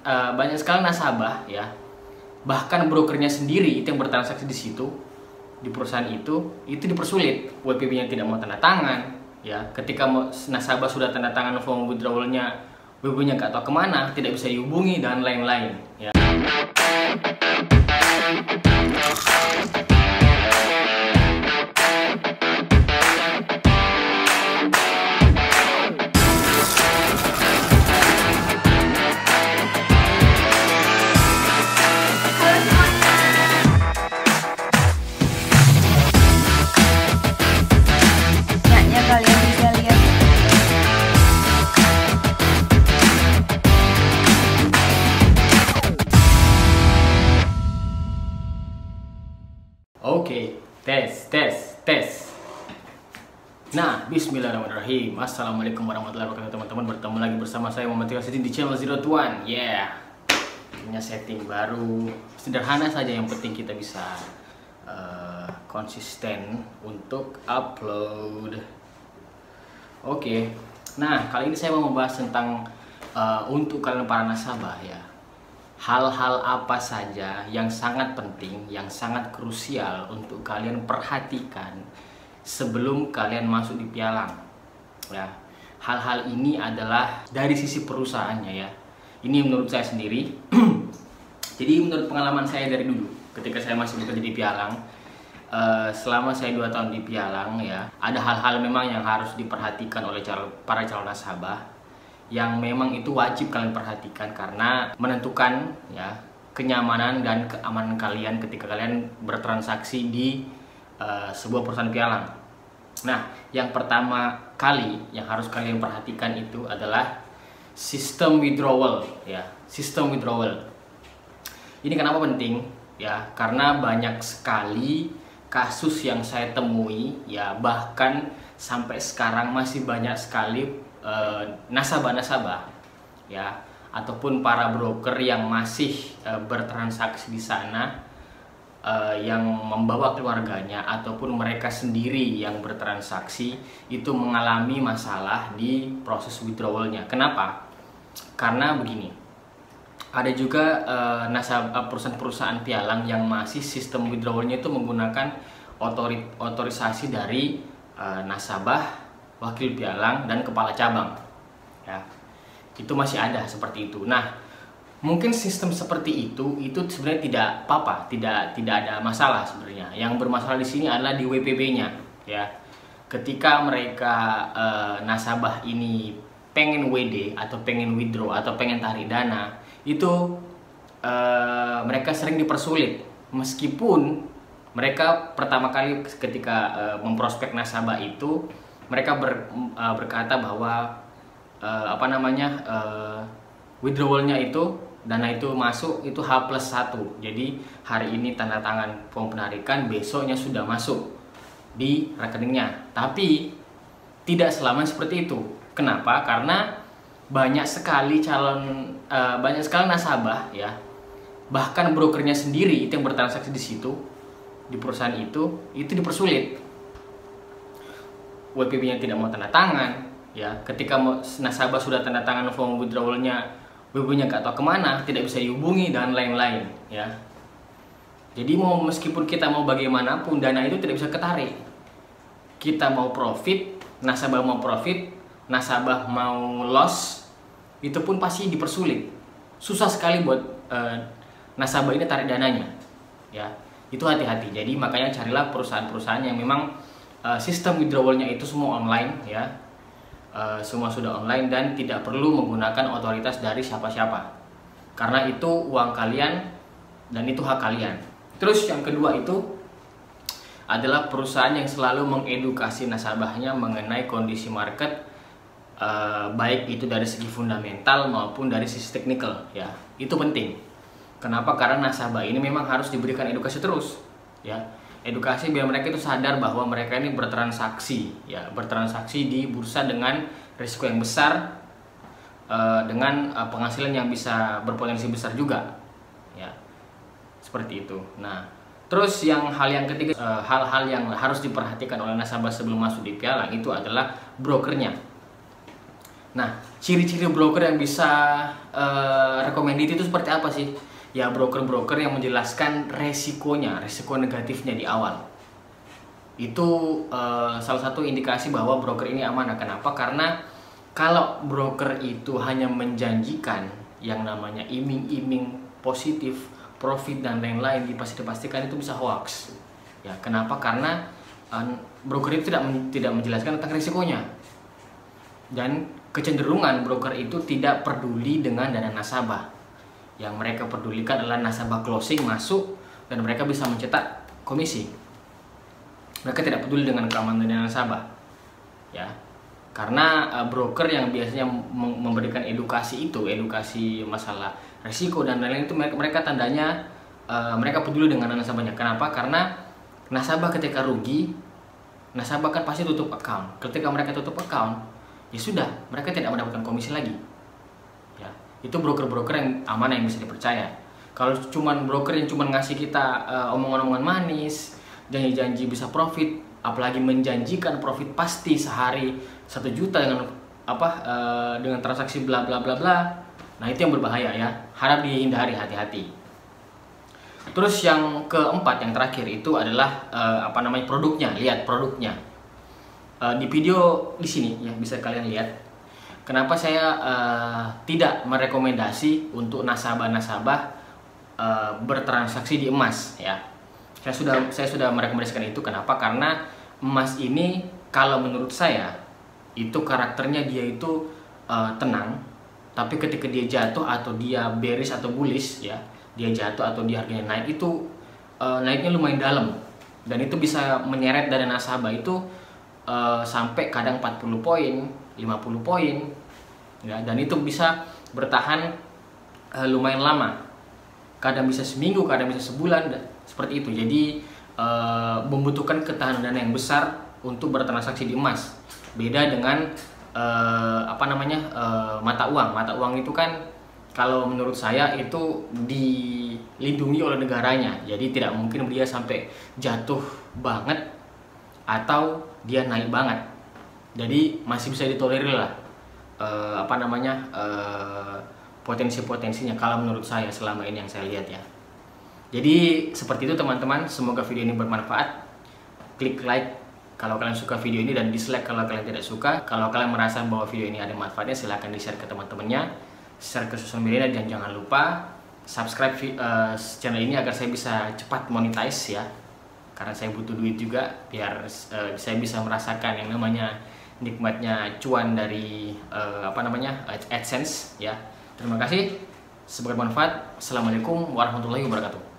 banyak sekali nasabah ya, bahkan brokernya sendiri itu yang bertransaksi di situ, di perusahaan itu dipersulit. WPB-nya tidak mau tanda tangan ya, ketika nasabah sudah tanda tangan form withdrawal-nya, WPB-nya nggak tahu kemana, tidak bisa dihubungi dan lain-lain ya. Oke, tes. Nah, bismillahirrahmanirrahim. Assalamualaikum warahmatullahi wabarakatuh teman-teman. Bertemu lagi bersama saya Muhammad Tirasiti di channel Zero to One. Punya setting baru. Sederhana saja, yang penting kita bisa konsisten untuk upload. Oke. Nah, kali ini saya mau membahas tentang untuk kalian para nasabah ya. Hal-hal apa saja yang sangat penting, yang sangat krusial untuk kalian perhatikan sebelum kalian masuk di pialang ya. Hal-hal ini adalah dari sisi perusahaannya ya. Ini menurut saya sendiri. Jadi menurut pengalaman saya dari dulu ketika saya masih bekerja di pialang, selama saya 2 tahun di pialang ya, ada hal-hal memang yang harus diperhatikan oleh para calon nasabah, yang memang itu wajib kalian perhatikan karena menentukan ya kenyamanan dan keamanan kalian ketika kalian bertransaksi di sebuah perusahaan pialang. Nah, yang pertama kali yang harus kalian perhatikan itu adalah sistem withdrawal ya. Sistem withdrawal ini kenapa penting ya, karena banyak sekali kasus yang saya temui ya, bahkan sampai sekarang masih banyak sekali nasabah-nasabah ya, ataupun para broker yang masih bertransaksi di sana, yang membawa keluarganya ataupun mereka sendiri yang bertransaksi itu mengalami masalah di proses withdrawalnya. Kenapa? Karena begini, ada juga perusahaan-perusahaan pialang yang masih sistem withdrawalnya itu menggunakan otorisasi dari nasabah, wakil pialang, dan kepala cabang ya. Itu masih ada seperti itu. Nah, mungkin sistem seperti itu sebenarnya tidak apa-apa, tidak ada masalah sebenarnya. Yang bermasalah di sini adalah di WPB-nya ya. Ketika mereka nasabah ini pengen WD atau pengen withdraw atau pengen tarik dana, itu mereka sering dipersulit, meskipun mereka pertama kali ketika memprospek nasabah itu mereka berkata bahwa withdrawalnya itu, dana itu masuk itu H+1. Jadi hari ini tanda tangan form penarikan, besoknya sudah masuk di rekeningnya. Tapi tidak selama seperti itu. Kenapa? Karena banyak sekali nasabah ya, bahkan brokernya sendiri itu yang bertransaksi di situ, di perusahaan itu dipersulit. WPB-nya tidak mau tanda tangan ya, ketika nasabah sudah tanda tangan form withdrawal-nya, WPB-nya nggak tahu kemana, tidak bisa dihubungi dan lain-lain ya. Jadi meskipun kita mau bagaimanapun, dana itu tidak bisa ketarik. Kita mau profit, nasabah mau profit, nasabah mau loss, itu pun pasti dipersulit. Susah sekali buat nasabah ini tarik dananya ya. Itu hati-hati. Jadi makanya carilah perusahaan-perusahaan yang memang sistem withdrawalnya itu semua online ya, semua sudah online dan tidak perlu menggunakan otoritas dari siapa-siapa, karena itu uang kalian dan itu hak kalian. Terus yang kedua itu adalah perusahaan yang selalu mengedukasi nasabahnya mengenai kondisi market, baik itu dari segi fundamental maupun dari sisi teknikal ya. Itu penting. Kenapa? Karena nasabah ini memang harus diberikan edukasi terus ya. Edukasi biar mereka itu sadar bahwa mereka ini bertransaksi ya, bertransaksi di bursa dengan risiko yang besar, dengan penghasilan yang bisa berpotensi besar juga ya, seperti itu. Nah, terus hal yang ketiga, hal-hal yang harus diperhatikan oleh nasabah sebelum masuk di pialang itu adalah brokernya. Nah, ciri-ciri broker yang bisa recommended itu seperti apa sih? Ya, broker-broker yang menjelaskan resiko negatifnya di awal. Itu salah satu indikasi bahwa broker ini aman. Kenapa? Karena kalau broker itu hanya menjanjikan yang namanya iming-iming positif, profit dan lain-lain, dipastikan itu bisa hoax. Ya, kenapa? Karena broker itu tidak menjelaskan tentang risikonya. Dan kecenderungan broker itu tidak peduli dengan dana nasabah. Yang mereka pedulikan adalah nasabah closing masuk dan mereka bisa mencetak komisi. Mereka tidak peduli dengan keamanan dana nasabah. Ya. Karena broker yang biasanya memberikan edukasi masalah risiko dan lain-lain itu mereka tandanya mereka peduli dengan nasabahnya. Kenapa? Karena nasabah ketika rugi, nasabah kan pasti tutup account. Ketika mereka tutup account, ya sudah, mereka tidak mendapatkan komisi lagi. Ya, itu broker-broker yang amanah, yang bisa dipercaya. Kalau cuman broker yang cuman ngasih kita omongan-omongan manis, janji-janji bisa profit, apalagi menjanjikan profit pasti sehari 1 juta dengan transaksi bla bla bla bla. Nah, itu yang berbahaya ya. Harap dihindari, hati-hati. Terus yang keempat, yang terakhir itu adalah produknya. Lihat produknya. Di video di sini ya bisa kalian lihat. Kenapa saya tidak merekomendasi untuk nasabah-nasabah bertransaksi di emas ya. Saya sudah merekomendasikan itu. Kenapa? Karena emas ini kalau menurut saya itu karakternya dia itu tenang, tapi ketika dia jatuh atau dia bearish atau bullish ya, dia jatuh atau dia harganya naik itu naiknya lumayan dalam dan itu bisa menyeret dana nasabah itu sampai kadang 40 poin, 50 poin ya, dan itu bisa bertahan lumayan lama. Kadang bisa seminggu, kadang bisa sebulan, seperti itu. Jadi membutuhkan ketahanan dana yang besar untuk bertransaksi di emas. Beda dengan mata uang. Mata uang itu kan kalau menurut saya itu dilindungi oleh negaranya. Jadi tidak mungkin dia sampai jatuh banget atau dia naik banget. Jadi masih bisa ditolerir lah potensi-potensinya kalau menurut saya selama ini yang saya lihat ya. Jadi seperti itu teman-teman, semoga video ini bermanfaat. Klik like kalau kalian suka video ini dan dislike kalau kalian tidak suka. Kalau kalian merasa bahwa video ini ada manfaatnya, silahkan di-share ke teman-temannya, share ke sosial media, dan jangan lupa subscribe channel ini agar saya bisa cepat monetize ya. Karena saya butuh duit juga biar saya bisa merasakan yang namanya nikmatnya cuan dari AdSense ya. Terima kasih, semoga bermanfaat. Assalamualaikum warahmatullahi wabarakatuh.